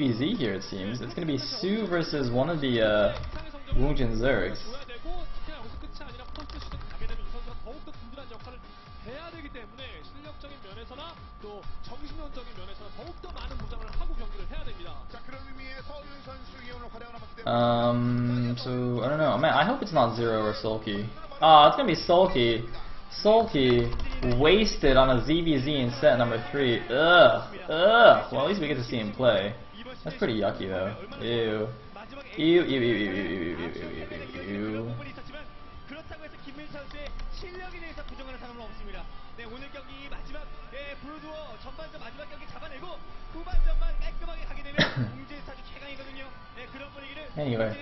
ZVZ here, it seems. It's going to be Sue versus one of the Woongjin Zergs. So I don't know. Man, I hope it's not Zero or Soulkey. Ah, it's gonna be Soulkey. Soulkey wasted on a ZVZ in set number 3. Ugh. Well, at least we get to see him play. That's pretty yucky though. Ew. Ew. Ew. Ew. Ew. Ew. Ew. Ew. Ew. Ew. Anyway,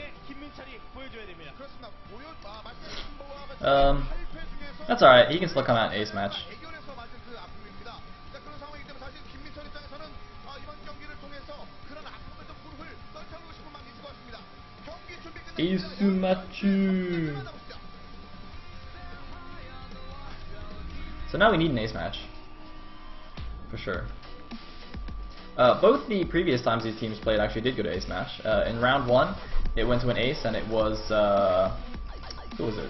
that's alright, he can still come out in ace match. Ace match. So now we need an ace match, for sure. Both the previous times these teams played actually did go to ace match. In round 1, it went to an ace, and it was who was it?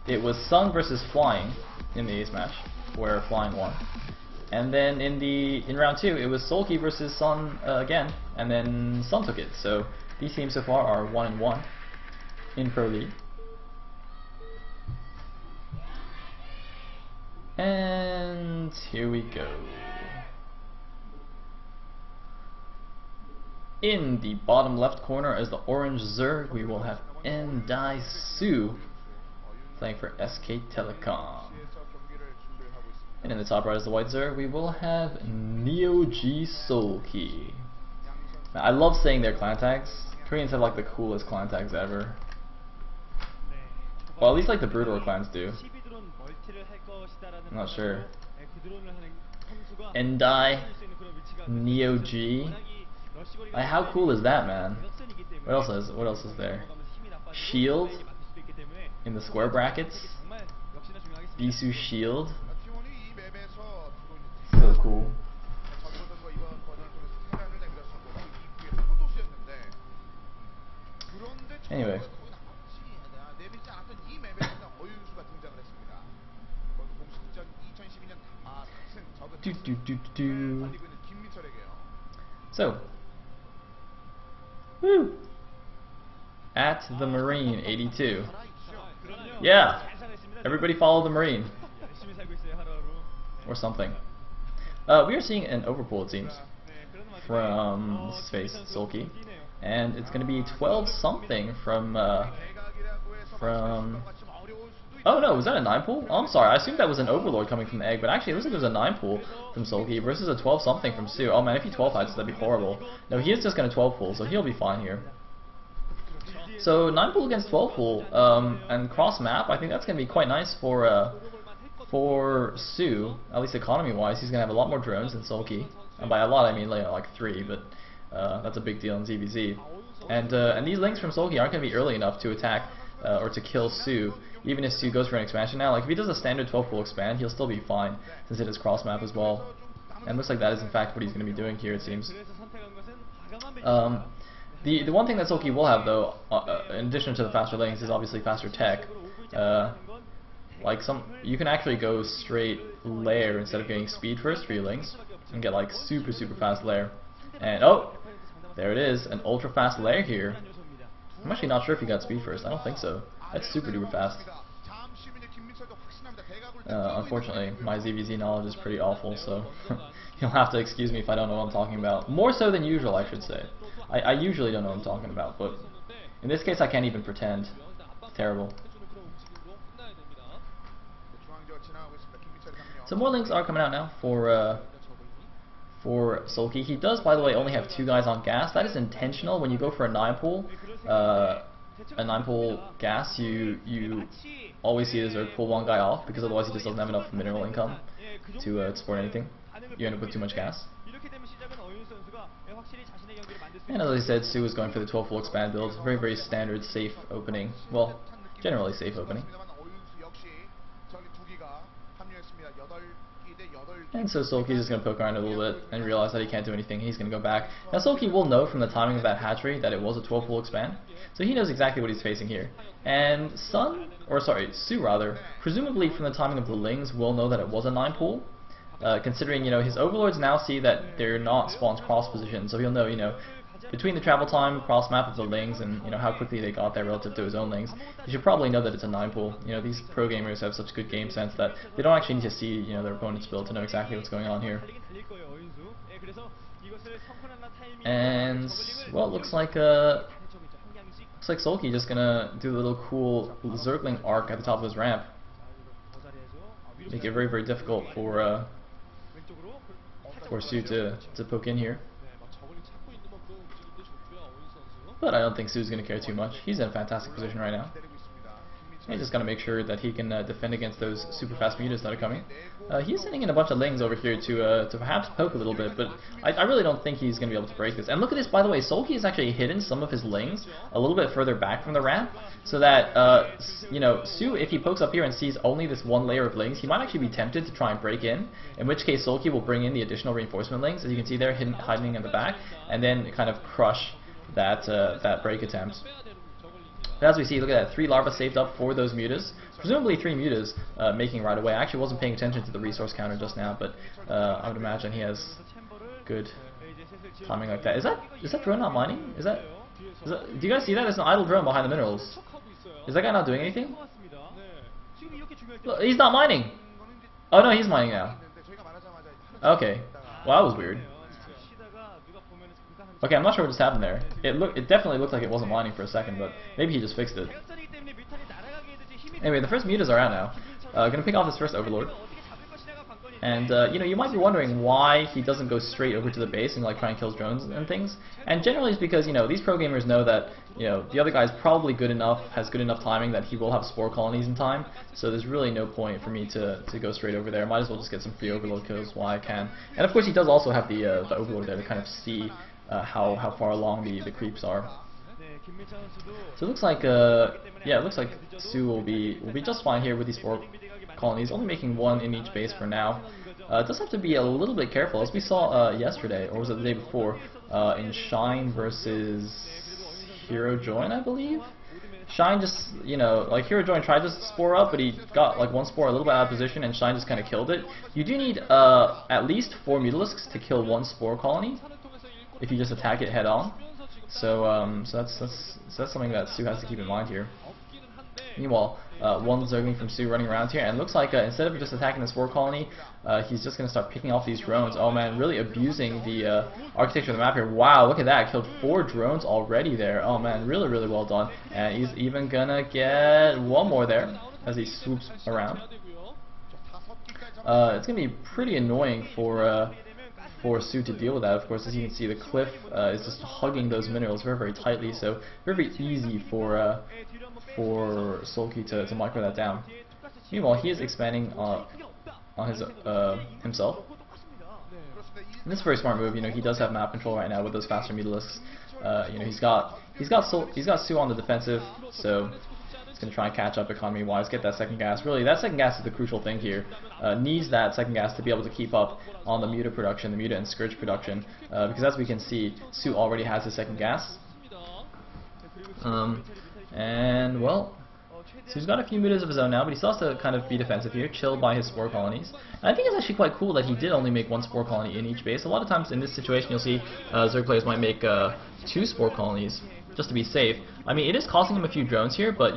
It was Sun versus Flying in the ace match, where Flying won. And then in round 2, it was Soulkey versus Sun again, and then Sun took it. So these teams so far are 1-1 in Pro League. And here we go. In the bottom left corner as the orange Zerg, we will have Endai Su playing for SK Telecom. And in the top right as the white Zerg, we will have Neo G Soulkey. Now, I love saying their clan tags. Koreans have like the coolest clan tags ever. Well, at least like the Broodor clans do. I'm not sure. Endai, Neo G. Like, how cool is that, man? What else is there? Shield in the square brackets. Bisu Shield. So cool. Anyway. So, woo! At the Marine 82. Yeah! Everybody follow the Marine. Or something. We are seeing an overpull, it seems, from this face, Soulkey. And it's going to be 12 something from oh no, was that a 9 pull? Oh, I'm sorry, I assumed that was an Overlord coming from the egg, but actually it looks like it was a 9 pull from Soulkey versus a 12 something from Sue. Oh man, if he 12 hides, that'd be horrible. No, he is just going to 12 pull, so he'll be fine here. So 9 pull against 12 pull, and cross map, I think that's going to be quite nice for Sue, at least economy wise. He's going to have a lot more drones than Soulkey. And by a lot I mean like 3, but that's a big deal in ZVZ. And these links from Soulkey aren't going to be early enough to attack or to kill Sue, even if Sue goes for an expansion now. Like if he does a standard 12 pull expand, he'll still be fine since it is cross map as well. And looks like that is in fact what he's going to be doing here, it seems. The one thing that Soulkey will have though, in addition to the faster lanes, is obviously faster tech. Like you can actually go straight lair instead of getting speed first for your links, and get like super fast lair. And oh, there it is, an ultra fast lair here. I'm actually not sure if he got speed first. I don't think so. That's super duper fast. Unfortunately, my ZVZ knowledge is pretty awful, so you'll have to excuse me if I don't know what I'm talking about. More so than usual, I should say. I usually don't know what I'm talking about, but in this case I can't even pretend. It's terrible. So more links are coming out now for Soulkey. He does, by the way, only have 2 guys on gas. That is intentional. When you go for a 9 pull, gas, you always see the Zerg pull 1 guy off, because otherwise he just doesn't have enough mineral income to support anything. You end up with too much gas. And as I said, Sue is going for the 12 full expand build. Very standard, safe opening. Well, generally safe opening. And so Soulkey's just going to poke around a little bit and realize that he can't do anything. He's going to go back. Now Soulkey will know from the timing of that hatchery that it was a 12 pool expand. So he knows exactly what he's facing here. And Su rather, presumably from the timing of the Lings, will know that it was a 9 pool. Considering, his overlords now see that they're not spawned cross position. So he'll know, between the travel time, cross map of the Lings, and how quickly they got there relative to his own Lings, you should probably know that it's a 9 pool. These pro gamers have such good game sense that they don't actually need to see their opponent's build to know exactly what's going on here. And well, it looks like Soulkey just gonna do a little cool Zergling arc at the top of his ramp, make it very, very difficult for Su to poke in here. But I don't think Su's going to care too much. He's in a fantastic position right now. He's just got to make sure that he can defend against those super fast mutas that are coming. He's sending in a bunch of Lings over here to perhaps poke a little bit, but I really don't think he's going to be able to break this. And look at this, by the way, Soulkey has actually hidden some of his Lings a little bit further back from the ramp, so that, Su, if he pokes up here and sees only this one layer of Lings, he might actually be tempted to try and break in which case Soulkey will bring in the additional reinforcement Lings, as you can see there, hiding in the back, and then kind of crush that break attempt. But as we see, look at that, 3 larvae saved up for those mutas. Presumably 3 mutas making right away. I actually wasn't paying attention to the resource counter just now, but I would imagine he has good timing like that. Is that drone not mining? Do you guys see that? There's an idle drone behind the minerals. Is that guy not doing anything? Look, he's not mining! Oh no, he's mining now. Okay. Well, that was weird. Okay, I'm not sure what just happened there. It definitely looked like it wasn't mining for a second, but maybe he just fixed it. Anyway, the first mutas are out now. Gonna pick off his first overlord. And you might be wondering why he doesn't go straight over to the base and try and kill drones and things. And generally it's because these pro gamers know that the other guy is probably good enough, has good enough timing that he will have spore colonies in time. So there's really no point for me to go straight over there. Might as well just get some free overlord kills while I can. And of course he does also have the overlord there to kind of see how far along the creeps are. So it looks like it looks like Su will be just fine here with these 4 colonies, only making 1 in each base for now. Does have to be a little bit careful, as we saw yesterday, or was it the day before, in Shine versus Hero Join, I believe. Shine just, Hero Join tried to spore up, but he got 1 spore a little bit out of position, and Shine just kind of killed it. You do need at least 4 Mutalisks to kill 1 spore colony if you just attack it head on. So that's something that Su has to keep in mind here. Meanwhile, 1 Zergling from Su running around here, and it looks like instead of just attacking the spore colony, he's just going to start picking off these drones. Oh man, really abusing the architecture of the map here. Wow, look at that, killed 4 drones already there. Oh man, really, really well done. And he's even going to get 1 more there as he swoops around. It's going to be pretty annoying for Su to deal with that. Of course, as you can see, the cliff is just hugging those minerals very, very tightly, so very, very easy for Soulkey to micro that down. Meanwhile, he is expanding on his himself. And this is a very smart move. He does have map control right now with those faster Mutalisks. He's got Su on the defensive, so he's going to try and catch up economy-wise, get that second gas. Really, that second gas is the crucial thing here. Needs that second gas to be able to keep up on the Muta production, the Muta and Scourge production, because as we can see, Su already has his second gas. And, well, Su's got a few mutas of his own now, but he still has to kind of be defensive here, chilled by his spore colonies. And I think it's actually quite cool that he did only make 1 spore colony in each base. A lot of times in this situation you'll see Zerg players might make 2 spore colonies, just to be safe. I mean, it is costing him a few drones here, but,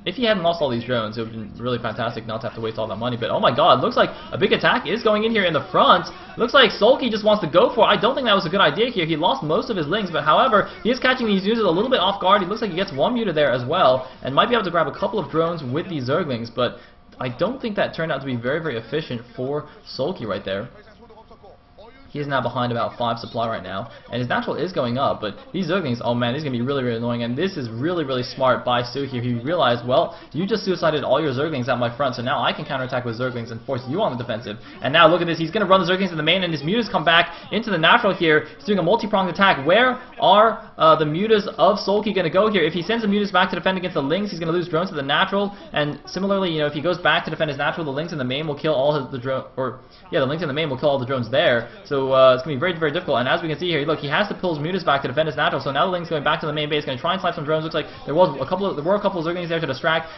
if he hadn't lost all these drones, it would have been really fantastic not to have to waste all that money. But oh my god, looks like a big attack is going in here in the front. Looks like Soulkey just wants to go for it. I don't think that was a good idea here. He lost most of his Lings, but however, he is catching these mutas a little bit off guard. He looks like he gets 1 muta there as well, and might be able to grab a couple of drones with these Zerglings, but I don't think that turned out to be very, very efficient for Soulkey right there. He is now behind about 5 supply right now, and his natural is going up, but these Zerglings, oh man, these are going to be really, really annoying, and this is really, really smart by Su here. He realized, well, you just suicided all your Zerglings at my front, so now I can counterattack with Zerglings and force you on the defensive. And now look at this, he's going to run the Zerglings to the main, and his Mutas come back into the natural here. He's doing a multi-pronged attack. Where are the Mutas of Soulkey going to go here? If he sends the Mutas back to defend against the Lings, he's going to lose drones to the natural, and similarly, you know, if he goes back to defend his natural, the Lings in the main will kill all the Lings in the main will kill all the drones there, so it's going to be very, very difficult. And as we can see here, look, he has to pull his Mutas back to defend his natural, so now the Link's going back to the main base, going to try and snipe some drones. Looks like there were a couple of Zerglings there to distract.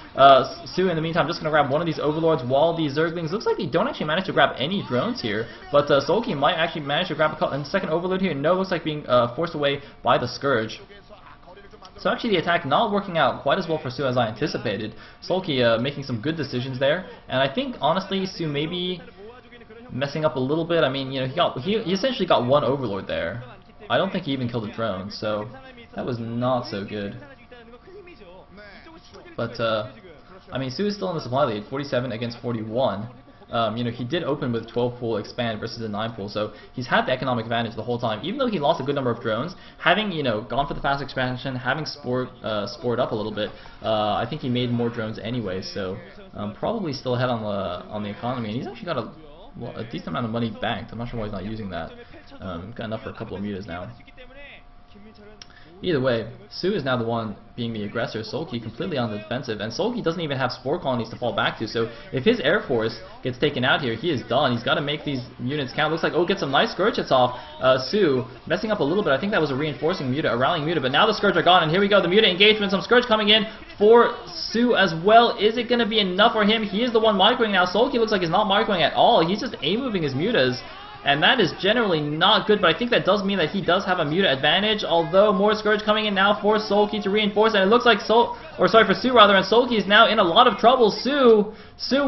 Su, in the meantime, just going to grab one of these Overlords while these Zerglings, looks like they don't actually manage to grab any drones here, but Soulkey might actually manage to grab a second Overlord here. No, looks like being forced away by the Scourge. So actually the attack not working out quite as well for Su as I anticipated. Soulkey making some good decisions there, and I think honestly Su maybe messing up a little bit. I mean, you know, he essentially got one Overlord there. I don't think he even killed a drone, so that was not so good. But I mean, Su is still in the supply lead, 47 against 41. You know, he did open with 12 pool expand versus a 9 pool, so he's had the economic advantage the whole time. Even though he lost a good number of drones, having, you know, gone for the fast expansion, having spored up a little bit, I think he made more drones anyway. So probably still ahead on the economy, and he's actually got a decent amount of money banked. I'm not sure why he's not using that. Got enough for a couple of Mutas now. Either way, Su is now the one being the aggressor, Soulkey completely on the defensive, and Soulkey doesn't even have Spore Colonies to fall back to, so if his Air Force gets taken out here, he is done. He's got to make these units count. Looks like, oh, get some nice Scourge hits off. Su messing up a little bit. I think that was a reinforcing Muta, a rallying Muta, but now the Scourge are gone, and here we go, the Muta engagement, some Scourge coming in for Su as well. Is it going to be enough for him? He is the one microing now. Soulkey looks like he's not microing at all. He's just A-moving his Mutas. And that is generally not good, but I think that does mean that he does have a Muta advantage, although more Scourge coming in now for Soulkey to reinforce, and it looks like for Su rather, and Soulkey is now in a lot of trouble. Su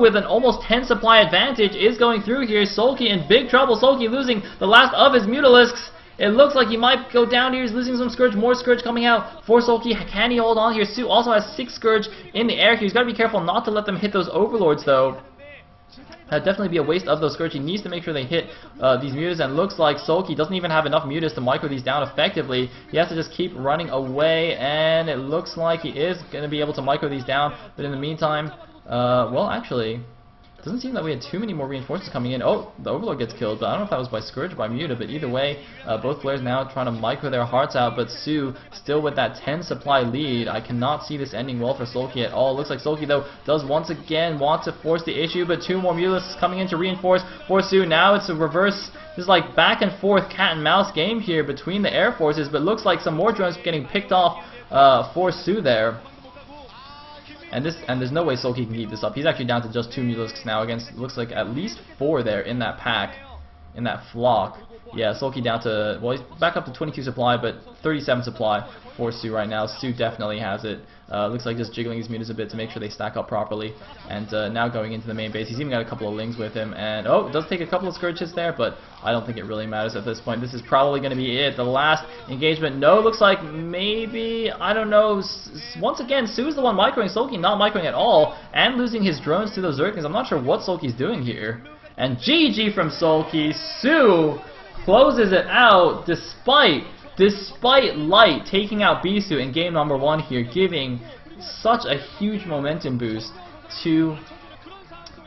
with an almost 10 supply advantage is going through here. Soulkey in big trouble. Soulkey losing the last of his Mutalisks. It looks like he might go down here. He's losing some Scourge, more Scourge coming out for Soulkey. Can he hold on here? Su also has 6 Scourge in the air here. He's got to be careful not to let them hit those Overlords though. That'd definitely be a waste of those Scourge. He needs to make sure they hit these Mutas, and looks like Soulkey doesn't even have enough Mutas to micro these down effectively. He has to just keep running away, and it looks like he is going to be able to micro these down, but in the meantime, well, actually, it doesn't seem that we had too many more reinforcements coming in. Oh, the Overlord gets killed, but I don't know if that was by Scourge or by Muta, but either way, both players now trying to micro their hearts out, but Su still with that 10 supply lead. I cannot see this ending well for Soulkey at all. Looks like Soulkey, though, does once again want to force the issue, but 2 more Mutalisks coming in to reinforce for Su. Now it's a reverse, this is like back and forth cat and mouse game here between the Air Forces, but looks like some more drones getting picked off for Su there. And there's no way Soulkey can keep this up. He's actually down to just 2 Mutalisks now against, looks like at least 4 there in that pack, in that flock. Yeah, Soulkey down to, well, he's back up to 22 supply, but 37 supply for Su right now. Su definitely has it. Looks like just jiggling his Mutas a bit to make sure they stack up properly. And now going into the main base, he's even got a couple of Lings with him. And, oh, it does take a couple of Scourge hits there, but I don't think it really matters at this point. This is probably going to be it. The last engagement, no, looks like maybe, I don't know. Once again, Su's the one microing, Soulkey not microing at all, and losing his drones to those Zerglings. I'm not sure what Soulkey's doing here. And GG from Soulkey. Su closes it out despite Light taking out Bisu in game number 1 here, giving such a huge momentum boost to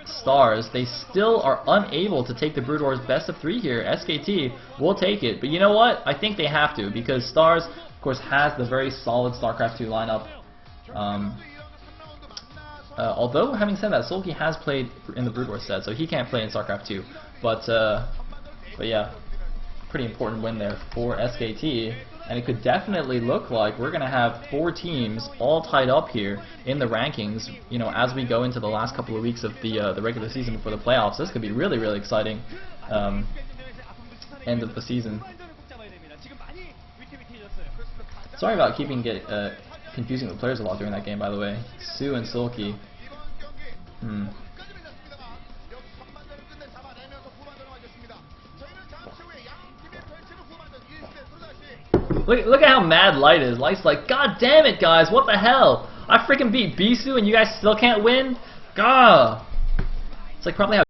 Stars. They still are unable to take the Brood Wars best of 3 here. SKT will take it, but you know what? I think they have to, because Stars, of course, has the very solid StarCraft 2 lineup. Although, having said that, Soulkey has played in the Brood Wars set, so he can't play in StarCraft 2. But yeah, pretty important win there for SKT, and it could definitely look like we're going to have 4 teams all tied up here in the rankings, you know, as we go into the last couple of weeks of the regular season before the playoffs. This could be really, really exciting end of the season. Sorry about confusing the players a lot during that game, by the way. Su and Soulkey. Look at how mad Light is. Light's like, God damn it, guys, what the hell? I freaking beat Bisu and you guys still can't win? Gah! It's like probably how